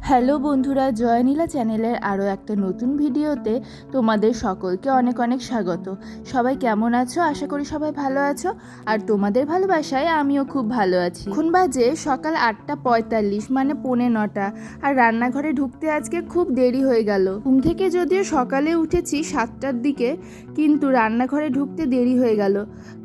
Hello বন্ধুরা, জয়নীলা চ্যানেলের আরও একটা নতুন ভিডিওতে তোমাদের সকলকে অনেক অনেক স্বাগত। সবাই কেমন আছো? আশা করি সবাই ভালো আছো, আর তোমাদের ভালোবাসায় আমিও খুব ভালো আছি। এখন বাজে সকাল 8:45, মানে 8:45, আর রান্নাঘরে ঢুকতে আজকে খুব দেরি হয়ে গেল। ঘুম থেকে যদিও সকালে উঠেছি 7টার দিকে, কিন্তু রান্নাঘরে ঢুকতে দেরি হয়ে গেল,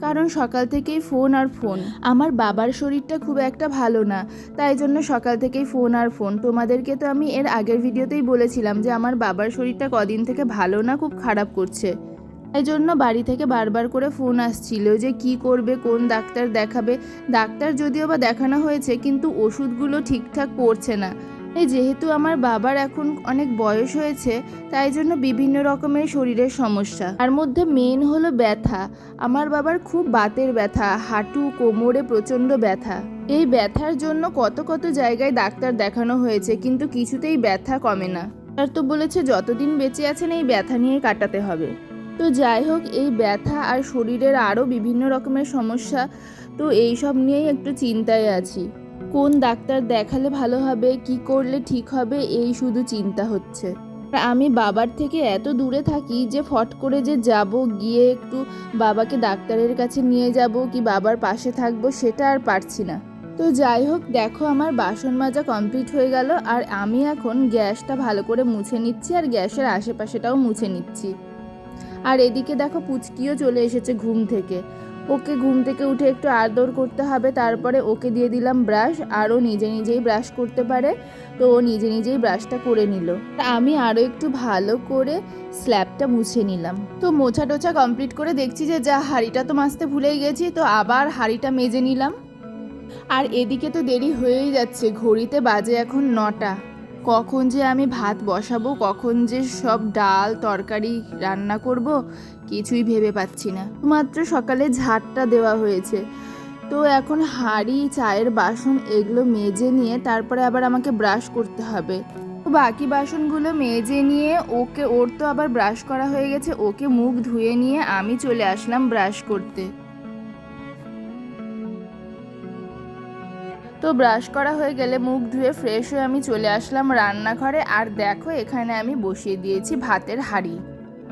কারণ সকাল থেকেই ফোন আর ফোন। আমার বাবার শরীরটা খুব একটা ভালো না, তাই জন্য সকাল থেকেই ফোন আর ফোন। তোমাদেরকে তো আমি এর আগের ভিডিওতেই বলেছিলাম যে আমার বাবার শরীরটা কদিন থেকে ভালো না, খুব খারাপ করছে। তাই জন্য বাড়ি থেকে বারবার করে ফোন আসছিল যে কি করবে, কোন ডাক্তার দেখাবে। ডাক্তার যদিও বা দেখানো হয়েছে, কিন্তু ওষুধগুলো ঠিকঠাক পড়ছে না। এই যেহেতু আমার বাবার এখন অনেক বয়স হয়েছে, তাই জন্য বিভিন্ন রকমের শরীরের সমস্যা। তার মধ্যে মেন হলো ব্যথা। আমার বাবার খুব বাতের ব্যথা, হাঁটু কোমরে প্রচণ্ড ব্যথা। এই ব্যথার জন্য কত কত জায়গায় ডাক্তার দেখানো হয়েছে, কিন্তু কিছুতেই ব্যথা কমে না। আর তো বলেছে যতদিন বেঁচে আছেন এই ব্যথা নিয়ে কাটাতে হবে। তো যাই হোক, এই ব্যথা আর শরীরের আরও বিভিন্ন রকমের সমস্যা, তো এই সব নিয়েই একটু চিন্তায় আছি। কোন ডাক্তার দেখালে ভালো হবে, কি করলে ঠিক হবে, এই শুধু চিন্তা হচ্ছে। আমি বাবার থেকে এত দূরে থাকি যে ফট করে যে যাব, গিয়ে একটু বাবাকে ডাক্তারের কাছে নিয়ে যাব, কি বাবার পাশে থাকবো, সেটা আর পারছি না। তো যাই হোক, দেখো আমার বাসন মাজা কমপ্লিট হয়ে গেল, আর আমি এখন গ্যাসটা ভালো করে মুছে নিচ্ছি, আর গ্যাসের আশেপাশেটাও মুছে নিচ্ছি। আর এদিকে দেখো পুচকিও চলে এসেছে ঘুম থেকে। ওকে ঘুম থেকে উঠে একটু আদর করতে হবে, তারপরে ওকে দিয়ে দিলাম ব্রাশ, আর ও নিজে নিজেই ব্রাশ করতে পারে, তো ও নিজে নিজেই ব্রাশটা করে নিল। আমি আরও একটু ভালো করে স্ল্যাবটা মুছে নিলাম। তো মোছা টোছা কমপ্লিট করে দেখছি যে হাঁড়িটা তো মাজতে ভুলেই গেছি, তো আবার হাঁড়িটা মেজে নিলাম। আর এদিকে তো দেরি হয়েই যাচ্ছে, ঘড়িতে বাজে এখন 9টা। কখন যে আমি ভাত বসাবো, কখন যে সব ডাল তরকারি রান্না করব, কিছুই ভেবে পাচ্ছি না। মাত্র সকালে ঝাড়টা দেওয়া হয়েছে, তো এখন হাঁড়ি, চায়ের বাসন এগুলো মেজে নিয়ে তারপরে আবার আমাকে ব্রাশ করতে হবে। তো বাকি বাসনগুলো মেজে নিয়ে ওর তো আবার ব্রাশ করা হয়ে গেছে, ওকে মুখ ধুয়ে নিয়ে আমি চলে আসলাম ব্রাশ করতে। তো ব্রাশ করা হয়ে গেলে, মুখ ধুয়ে ফ্রেশ হয়ে আমি চলে আসলাম রান্নাঘরে। আর দেখো এখানে আমি বসিয়ে দিয়েছি ভাতের হাঁড়ি।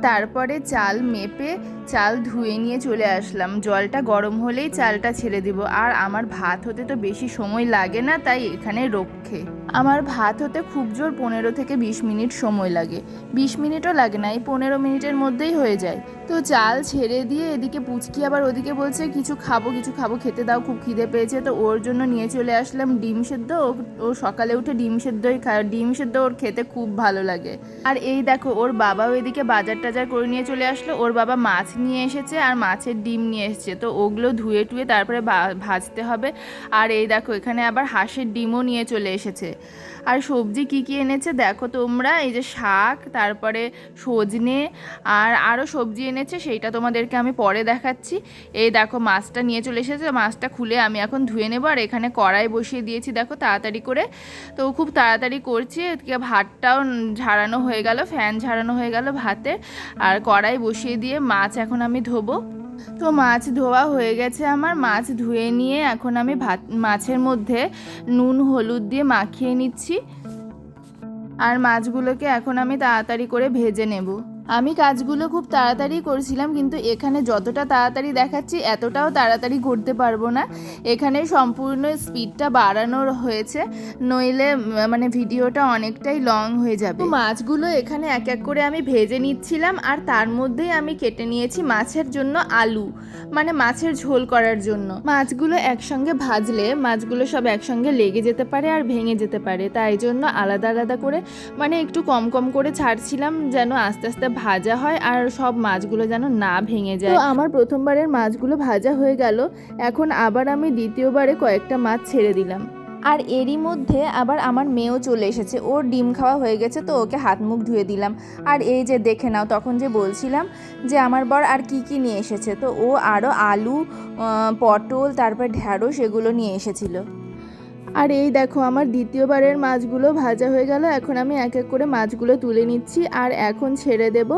তারপরে চাল মেপে চাল ধুয়ে নিয়ে চলে আসলাম। জলটা গরম হলেই চালটা ছেড়ে দিব। আর আমার ভাত হতে তো বেশি সময় লাগে না, তাই এখানে রক্ষে। আমার ভাত হতে খুব জোর 15 থেকে 20 মিনিট সময় লাগে। 20 মিনিটও লাগে না, এই 15 মিনিটের মধ্যেই হয়ে যায়। তো চাল ছেড়ে দিয়ে এদিকে পুচকি আবার ওদিকে বলছে কিছু খাবো খেতে দাও, খুব খিদে পেয়েছে। তো ওর জন্য নিয়ে চলে আসলাম ডিম সেদ্ধ। ও সকালে উঠে ডিম সেদ্ধই খায়, ডিম সেদ্ধ ওর খেতে খুব ভালো লাগে। আর এই দেখো ওর বাবাও এদিকে বাজার টাজার করে নিয়ে চলে আসলো। ওর বাবা মাছ নিয়ে এসেছে আর মাছের ডিম নিয়ে এসেছে, তো ওগুলো ধুয়ে টুয়ে তারপরে ভাজতে হবে। আর এই দেখো এখানে আবার হাঁসের ডিমও নিয়ে চলে এসেছে। আর সবজি কি কি এনেছে দেখো তোমরা, এই যে শাক, তারপরে সজনে, আর আরও সবজি এনেছে, সেইটা তোমাদেরকে আমি পরে দেখাচ্ছি। এই দেখো মাছটা নিয়ে চলে এসেছে, মাছটা খুলে আমি এখন ধুয়ে নেবো। আর এখানে কড়াই বসিয়ে দিয়েছি দেখো তাড়াতাড়ি করে। তো খুব তাড়াতাড়ি করছি, এদিকে ভাতটাও ঝাড়ানো হয়ে গেল, ফ্যান ঝাড়ানো হয়ে গেল ভাতের। আর কড়াই বসিয়ে দিয়ে মাছ এখন আমি ধোবো। তো মাছ ধোয়া হয়ে গেছে আমার। মাছ ধুয়ে নিয়ে এখন আমি মাছের মধ্যে নুন হলুদ দিয়ে মাখিয়ে নিচ্ছি। আর মাছগুলোকে এখন আমি তাড়াতাড়ি করে ভেজে নেব। আমি কাজগুলো খুব তাড়াতাড়ি করছিলাম, কিন্তু এখানে যতটা তাড়াতাড়ি দেখাচ্ছি এতটাও তাড়াতাড়ি করতে পারবো না। এখানে সম্পূর্ণ স্পিডটা বাড়ানো হয়েছে, নইলে মানে ভিডিওটা অনেকটাই লং হয়ে যাবে। মাছগুলো এখানে এক এক করে আমি ভেজে নিচ্ছিলাম, আর তার মধ্যেই আমি কেটে নিয়েছি মাছের জন্য আলু, মানে মাছের ঝোল করার জন্য। মাছগুলো একসঙ্গে ভাজলে মাছগুলো সব একসঙ্গে লেগে যেতে পারে আর ভেঙে যেতে পারে, তাই জন্য আলাদা আলাদা করে, মানে একটু কম কম করে ছাড়ছিলাম, যেন আস্তে আস্তে ভাজা হয় আর সব মাছগুলো যেন না ভেঙে যায়। তো আমার প্রথমবারের মাছগুলো ভাজা হয়ে গেল, এখন আবার আমি দ্বিতীয়বারে কয়েকটা মাছ ছেড়ে দিলাম। আর এরই মধ্যে আবার আমার মেয়েও চলে এসেছে, ওর ডিম খাওয়া হয়ে গেছে, তো ওকে হাত মুখ ধুয়ে দিলাম। আর এই যে দেখে নাও, তখন যে বলছিলাম যে আমার বর আর কি কি নিয়ে এসেছে, তো ও আরও আলু, পটল, তারপর ঢ্যাঁড়স এগুলো নিয়ে এসেছিল। আর এই দেখো আমার দ্বিতীয়বারের মাছগুলো ভাজা হয়ে গেল। এখন আমি এক এক করে মাছগুলো তুলে নিচ্ছি, আর এখন ছেড়ে দেব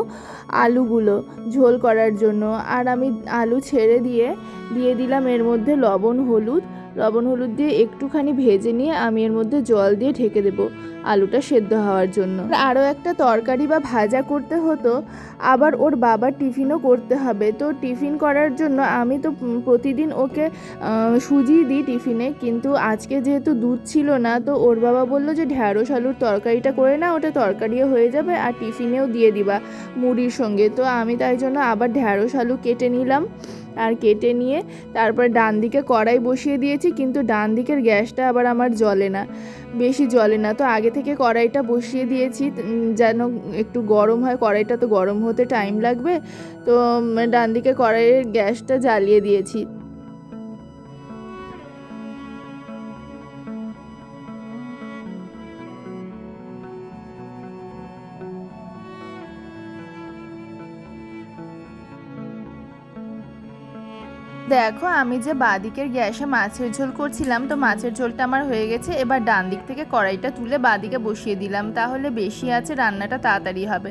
আলুগুলো ঝোল করার জন্য। আর আমি আলু ছেড়ে দিয়ে দিলাম এর মধ্যে লবণ হলুদ, লবণ হলুদ দিয়ে একটুখানি ভেজে নিয়ে আমি এর মধ্যে জল দিয়ে ঢেকে দেবো আলুটা সেদ্ধ হওয়ার জন্য। আরও একটা তরকারি বা ভাজা করতে হতো, আবার ওর বাবার টিফিনও করতে হবে। তো টিফিন করার জন্য আমি তো প্রতিদিন ওকে সুজি দিই টিফিনে, কিন্তু আজকে যেহেতু দুধ ছিল না, তো ওর বাবা বললো যে ঢ্যাঁড়স আলুর তরকারিটা করে না, ওটা তরকারিও হয়ে যাবে আর টিফিনেও দিয়ে দিবা মুড়ির সঙ্গে। তো আমি তাই জন্য আবার ঢ্যাঁড়স আলু কেটে নিলাম, আর কেটে নিয়ে তারপরে ডান দিকে কড়াই বসিয়ে দিয়েছি, কিন্তু ডান দিকের গ্যাসটা আবার আমার জ্বলে না, বেশি জ্বলে না। তো আগে থেকে কড়াইটা বসিয়ে দিয়েছি যেন একটু গরম হয়, কড়াইটা তো গরম হতে টাইম লাগবে। তো ডান দিকে কড়াইয়ের গ্যাসটা জ্বালিয়ে দিয়েছি। দেখো আমি যে বাঁদিকের গ্যাসে মাছের ঝোল করছিলাম, তো মাছের ঝোলটা আমার হয়ে গেছে। এবার ডান দিক থেকে কড়াইটা তুলে বাঁদিকে বসিয়ে দিলাম, তাহলে বেশি আছে রান্নাটা তাড়াতাড়ি হবে।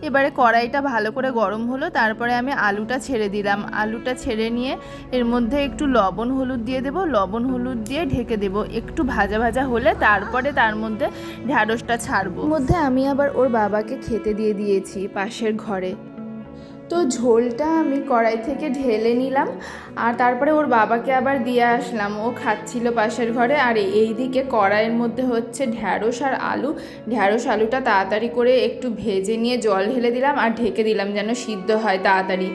এবারে কড়াইটা ভালো করে গরম হলো, তারপরে আমি আলুটা ছেড়ে দিলাম। আলুটা ছেড়ে নিয়ে এর মধ্যে একটু লবণ হলুদ দিয়ে দেবো, লবণ হলুদ দিয়ে ঢেকে দেবো। একটু ভাজা ভাজা হলে তারপরে তার মধ্যে ঢ্যাঁড়সটা ছাড়বো। মধ্যে আমি আবার ওর বাবাকে খেতে দিয়ে দিয়েছি পাশের ঘরে। তো ঝোলটা আমি কড়াই থেকে ঢেলে নিলাম, আর তারপরে ওর বাবাকে আবার দিয়ে আসলাম, ও খাচ্ছিল পাশের ঘরে। আর এই দিকে কড়াইয়ের মধ্যে হচ্ছে ঢ্যাঁড়স আর আলু। ঢ্যাঁড়স আলুটা তাড়াতাড়ি করে একটু ভেজে নিয়ে জল ঢেলে দিলাম আর ঢেকে দিলাম যেন সিদ্ধ হয় তাড়াতাড়ি।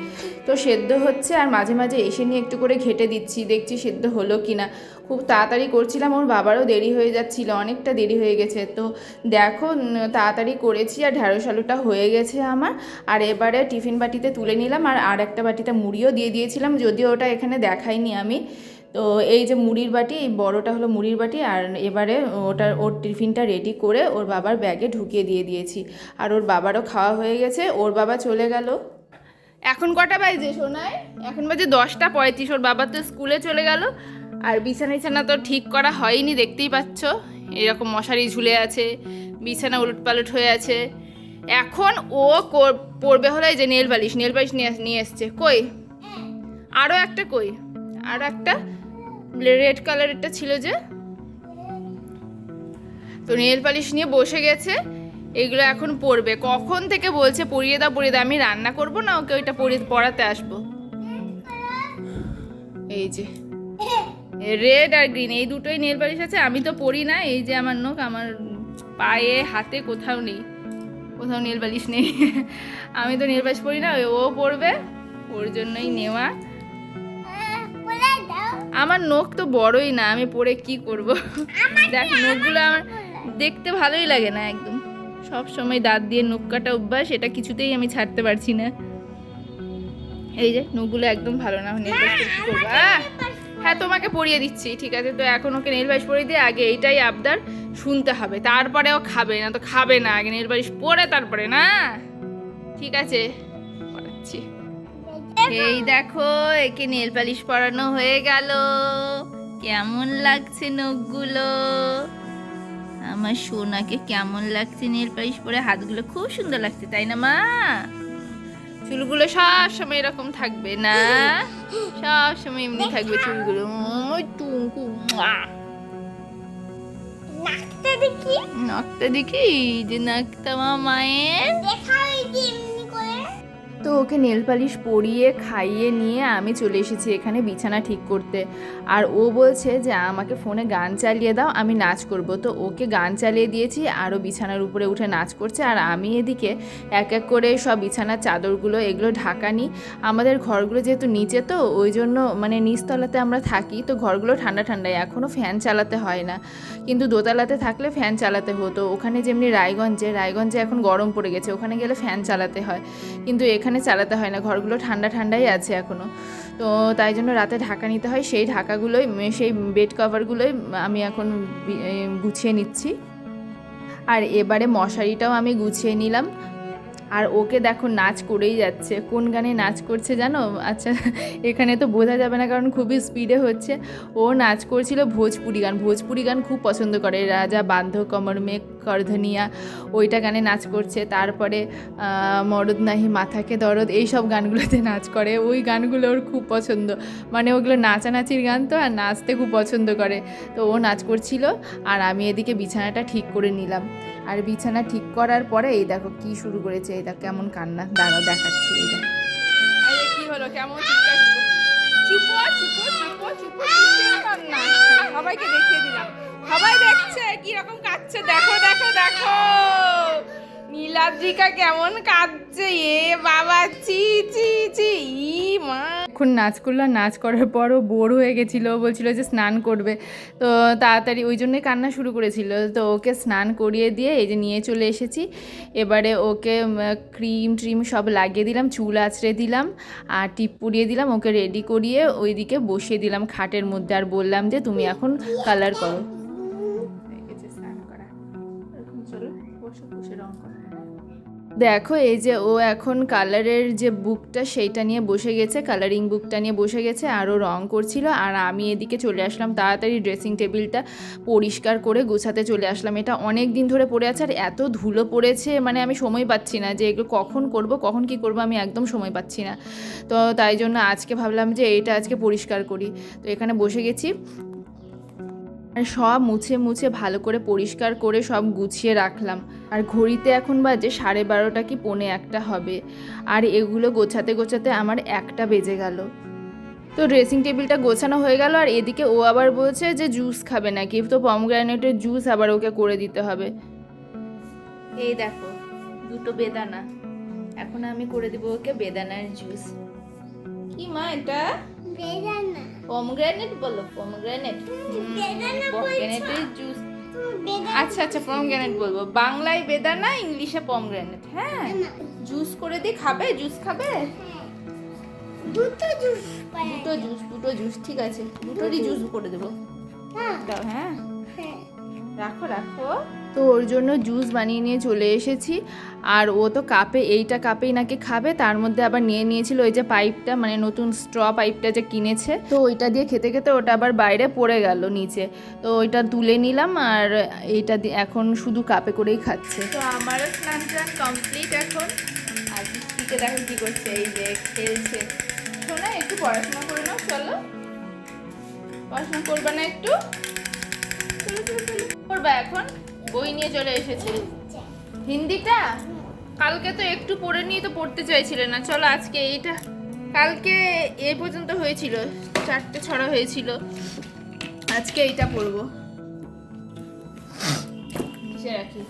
তো সেদ্ধ হচ্ছে, আর মাঝে মাঝে এসে নিয়ে একটু করে ঘেটে দিচ্ছি, দেখছি সিদ্ধ হলো কি না। খুব তাড়াতাড়ি করছিলাম, ওর বাবারও দেরি হয়ে যাচ্ছিল, অনেকটা দেরি হয়ে গেছে। তো দেখো তাড়াতাড়ি করেছি আর ঢ্যাঁড়স আলুটা হয়ে গেছে আমার। আর এবারে টিফিন বাটিতে তুলে নিলাম, আর একটা বাটিতে মুড়িও দিয়ে দিয়েছিলাম, যদিও ওটা এখানে দেখাইনি আমি। তো এই যে মুড়ির বাটি, এই বড়টা হলো মুড়ির বাটি। আর এবারে ওর টিফিনটা রেডি করে ওর বাবার ব্যাগে ঢুকিয়ে দিয়ে দিয়েছি। আর ওর বাবারও খাওয়া হয়ে গেছে, ওর বাবা চলে গেল। এখন কটা বাজে সোনায়? এখন বাজে 10:35। ওর বাবা তো স্কুলে চলে গেল। আর বিছানা তো ঠিক করা হয়নি, দেখতেই পাচ্ছ এরকম মশারি ঝুলে আছে, বিছানা উলটপালট হয়ে আছে। এখন ও পড়বে হলো এই যে নেল পালিশ নিয়ে এসছে। কই আরও একটা, কই আরও একটা রেড কালারেরটা ছিল যে, তো নেল পালিশ নিয়ে বসে গেছে। এগুলো এখন পড়বে। কখন থেকে বলছে পরিয়ে দাও পরিয়ে দাও, আমি রান্না করবো না, ওকে ওইটা পড়াতে আসবো। এই যে রেড আর গ্রিন এই দুটোই নেল পালিশ আছে, আমি তো পরি না। এই যে আমার নখ, আমার পায়ে হাতে কোথাও নেই, কোথাও নেল পালিশ নেই। আমি তো নেল পালিশ পরি না, ও পরবে, ওর জন্যই নেওয়া। আমার নখ তো বড়ই না, আমি পরে কি করব? দেখ নখগুলো আমার দেখতে ভালোই লাগে না একদম, সব সময় দাঁত দিয়ে নখ কাটা অভ্যাস, এটা কিছুতেই আমি ছাড়তে পারছি না। এই যে নখগুলো একদম ভালো না, নেল পালিশ কি করবো? হ্যাঁ তোমাকে পরিয়ে দিচ্ছি, ঠিক আছে। তো এখন ওকে নেল পালিশ পরিয়ে দিয়ে আগে এইটাই আবদার শুনতে হবে, তারপরে ও খাবে, না তো খাবে না। আগে নেল পালিশ পরে তারপরে না, ঠিক আছে পড়াচ্ছি। এই দেখো একে নেল পালিশ পরানো হয়ে গেল। কেমন লাগছে নখগুলো? আমার সোনাকে কেমন লাগছে নেল পালিশ পরে? হাতগুলো খুব সুন্দর লাগছে, তাই না মা? চুলগুলো সব সময় এরকম থাকবে না, সব সময় এমনি থাকবে চুলগুলো। নাকটা দেখি যে নাকটা মায়ের। তো ওকে নেল পালিশ পরিয়ে খাইয়ে নিয়ে আমি চলে এসেছি এখানে বিছানা ঠিক করতে। আর ও বলছে যে আমাকে ফোনে গান চালিয়ে দাও, আমি নাচ করব। তো ওকে গান চালিয়ে দিয়েছি, আরও বিছানার উপরে উঠে নাচ করছে। আর আমি এদিকে এক এক করে সব বিছানার চাদরগুলো এগুলো ঢাকা নিই। আমাদের ঘরগুলো যেহেতু নিচে, তো ওই জন্য মানে নিচতলাতে আমরা থাকি, তো ঘরগুলো ঠান্ডা ঠান্ডায়, এখনও ফ্যান চালাতে হয় না। কিন্তু দোতলাতে থাকলে ফ্যান চালাতে হতো। ওখানে যেমনি রায়গঞ্জে এখন গরম পড়ে গেছে, ওখানে গেলে ফ্যান চালাতে হয়, কিন্তু এখানে চালাতে হয় না, ঘরগুলো ঠান্ডা ঠান্ডাই আছে এখনও। তো তাই জন্য রাতে ঢাকা নিতে হয়, সেই ঢাকাগুলোই, সেই বেড কভারগুলোই আমি এখন গুছিয়ে নিচ্ছি। আর এবারে মশারিটাও আমি গুছিয়ে নিলাম। আর ওকে দেখো নাচ করেই যাচ্ছে। কোন গানে নাচ করছে জানো? আচ্ছা এখানে তো বোঝা যাবে না কারণ খুবই স্পিডে হচ্ছে। ও নাচ করছিল ভোজপুরি গান খুব পছন্দ করে, রাজা বাঁধো কমর মে করধনিয়া ওইটা গানে নাচ করছে। তারপরে মরদ নাহি মাথাকে দরদ, এই সব গানগুলোতে নাচ করে। ওই গানগুলো ওর খুব পছন্দ, মানে ওগুলো নাচানাচির গান তো, আর নাচতে খুব পছন্দ করে। তো ও নাচ করছিল আর আমি এদিকে বিছানাটা ঠিক করে নিলাম। আর বিছানা ঠিক করার পরে এই দেখো কি শুরু করেছে, এই দেখো কেমন কান্না, দাঁড়াও দেখাচ্ছি। এই দেখো কি হলো, কেমন চিৎকার, কান্না, সবাইকে দেখিয়ে দিলাম, সবাই দেখছে কি রকম কাঁদছে, দেখো দেখো দেখো নীলাদ্রিকা কেমন কাঁদছে, এ বাবা চি চি চি, ই মা। এখন নাচ করলো, নাচ করার পরও বোর হয়ে গেছিলো, বলছিল যে স্নান করবে, তো তাড়াতাড়ি ওই জন্যই কান্না শুরু করেছিল। তো ওকে স্নান করিয়ে দিয়ে এই যে নিয়ে চলে এসেছি। এবারে ওকে ক্রিম ট্রিম সব লাগিয়ে দিলাম, চুল আঁচড়ে দিলাম আর টিপ পরিয়ে দিলাম, ওকে রেডি করিয়ে ওইদিকে বসিয়ে দিলাম খাটের মধ্যে। আর বললাম যে তুমি এখন কালার করো। স্নান করা, চলো বসে বসে রং করো। দেখো এই যে ও এখন কালারের যে বুকটা সেইটা নিয়ে বসে গেছে, কালারিং বুকটা নিয়ে বসে গেছে, আরও রং করছিল। আর আমি এদিকে চলে আসলাম তাড়াতাড়ি ড্রেসিং টেবিলটা পরিষ্কার করে গোছাতে চলে আসলাম। এটা অনেক দিন ধরে পড়ে আছে আর এত ধুলো পড়েছে, মানে আমি সময় পাচ্ছি না যে এগুলো কখন করব কখন কি করব, আমি একদম সময় পাচ্ছি না। তো তাই জন্য আজকে ভাবলাম যে এটা আজকে পরিষ্কার করি। তো এখানে বসে গেছি আর সব মুছে মুছে ভালো করে পরিষ্কার করে সব গুছিয়ে রাখলাম। আর ঘড়িতে এখন বাজে 12:30 কি 1:45 হবে। আর এগুলো গোছাতে গোছাতে আমার 1টা বেজে গেল। তো ড্রেসিং টেবিলটা গোছানো হয়ে গেল। আর এদিকে ও আবার বলছে যে জুস খাবে নাকি, তো পমগ্রানেটের জুস আবার ওকে করে দিতে হবে। এই দেখো 2টো বেদানা, এখন আমি করে দিব ওকে বেদানার জুস। কি মা এটা? বেদানা, পমগ্রানেট বলো, পমগ্রানেট, পমগ্রানেটের জুস। আচ্ছা আচ্ছা পমগ্রানেট বলবো, বাংলায় বেদানা, ইংলিশে পমগ্রানেট। হ্যাঁ জুস করে দিই, খাবে? জুস খাবে? দুটো জুস ঠিক আছে, দুটোরই জুস করে দেবো। দাও, হ্যাঁ রাখো রাখো। তো ওর জন্য জুস বানিয়ে নিয়ে চলে এসেছি। আর ও তো কাপে, এইটা কাপেই নাকি খাবে। তার মধ্যে আবার নিয়ে নিয়েছিল ওই যে পাইপটা, মানে নতুন স্ট্র পাইপটা যে কিনেছে, তো ওইটা দিয়ে খেতে খেতে ওটা আবার বাইরে পড়ে গেল নিচে। তো ওইটা তুলে নিলাম আর এইটা দিয়ে এখন শুধু কাপে করেই খাচ্ছে। তো আমারও স্নান টান কমপ্লিট এখন। আর বৃষ্টিকে দেখো কি করছে, এই যে খেলছে। শোনা একটু পড়াশোনা করে নাও, চলো। পড়াশোনা করবে না একটু? করবা এখন? বই নিয়ে চলে এসেছে। হিন্দিটা কালকে তো একটু পড়ে নিয়ে তো পড়তে চাইছিলে না। চলো আজকে এইটা, কালকে এই পর্যন্ত হয়েছিল, 4টে ছড়া হয়েছিল, আজকে এইটা পড়বো। নিচে রাখি।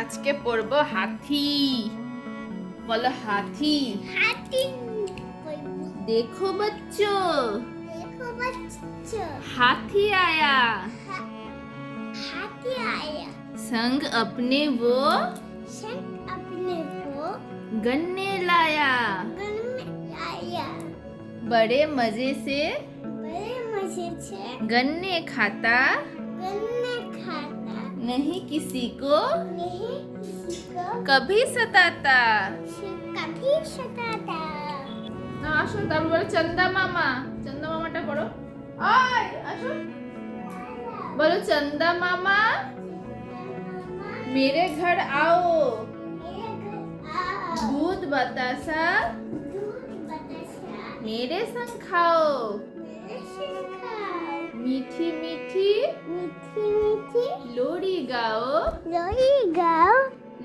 আজকে পড়বো হাতি। বলো হাতি। হাতি। देखो बच्चों, देखो बच्चों, हाथी आया, हाथी आया, संग अपने वो गन्ने लाया, बड़े मजे से गन्ने खाता, नहीं किसी को कभी सताता। আসো, তারপর বলো চন্দা মামা। চন্দা মামাটা করো, আয় আসো, বলো চন্দা মামা मेरे घर आओ, दूध बतासा मेरे संग खाओ, मीठी मीठी लोरी गाओ,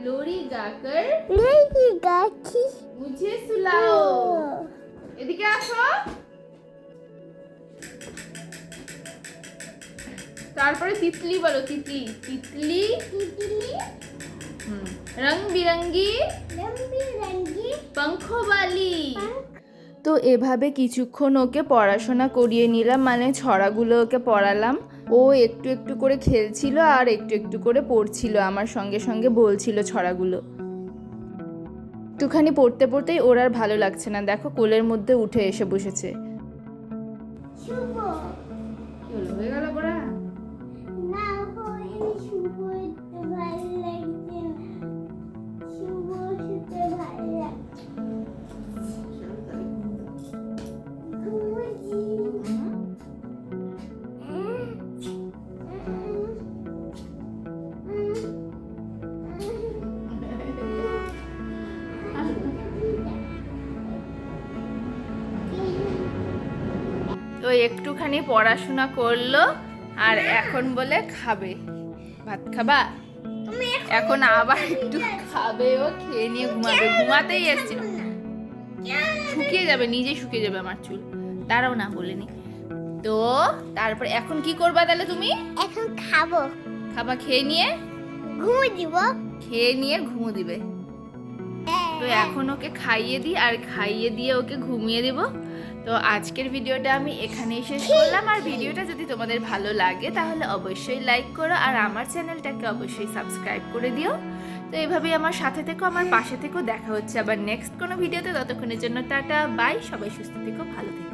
लोरी गाकर मुझे सुलाओ। এদিকে আসো। তারপরে তিতলি বলো, তিতলি তিতলি রং বিরঙ্গি पंखो वाली। তো এভাবে কিছুক্ষণ ওকে পড়াশোনা করিয়ে নিলাম, মানে ছড়াগুলো ওকে পড়ালাম। ও একটু একটু করে খেলছিল আর একটু একটু করে পড়ছিল, আমার সঙ্গে সঙ্গে বলছিল ছড়াগুলো। একটুখানি পড়তে পড়তেই ওর আর ভালো লাগছে না, দেখো কোলের মধ্যে উঠে এসে বসেছে। হয়ে গেল পড়া? একটুখানি পড়াশোনা করলো আর এখন বলে খাবে। ভাত খাবা? এখন আবার একটু খাবে, ও খেয়ে নিয়ে ঘুমাবে। ঘুমাতেই এসছে। শুকিয়ে যাবে, নিজে শুকিয়ে যাবে আমার চুল। দাঁড়াও না, বলিনি তো। তারপর এখন কি করবা তাহলে তুমি? এখন খাবো, খাবা, খেয়ে নিয়ে ঘুমিয়ে দিব। খেয়ে নিয়ে ঘুমো দিবে। তো এখন ওকে খাইয়ে দিই, আর খাইয়ে দিয়ে ওকে ঘুমিয়ে দেব। তো আজকের ভিডিওটা আমি এখানেই শেষ করলাম। আর ভিডিওটা যদি তোমাদের ভালো লাগে তাহলে অবশ্যই লাইক করো, আর আমার চ্যানেলটাকে অবশ্যই সাবস্ক্রাইব করে দিও। তো এভাবেই আমার সাথে থেকো, আমার পাশে থেকো। দেখা হচ্ছে আবার নেক্সট কোনো ভিডিওতে। ততক্ষণের জন্য টাটা, বাই। সবাই সুস্থ থেকো, ভালো থেকো।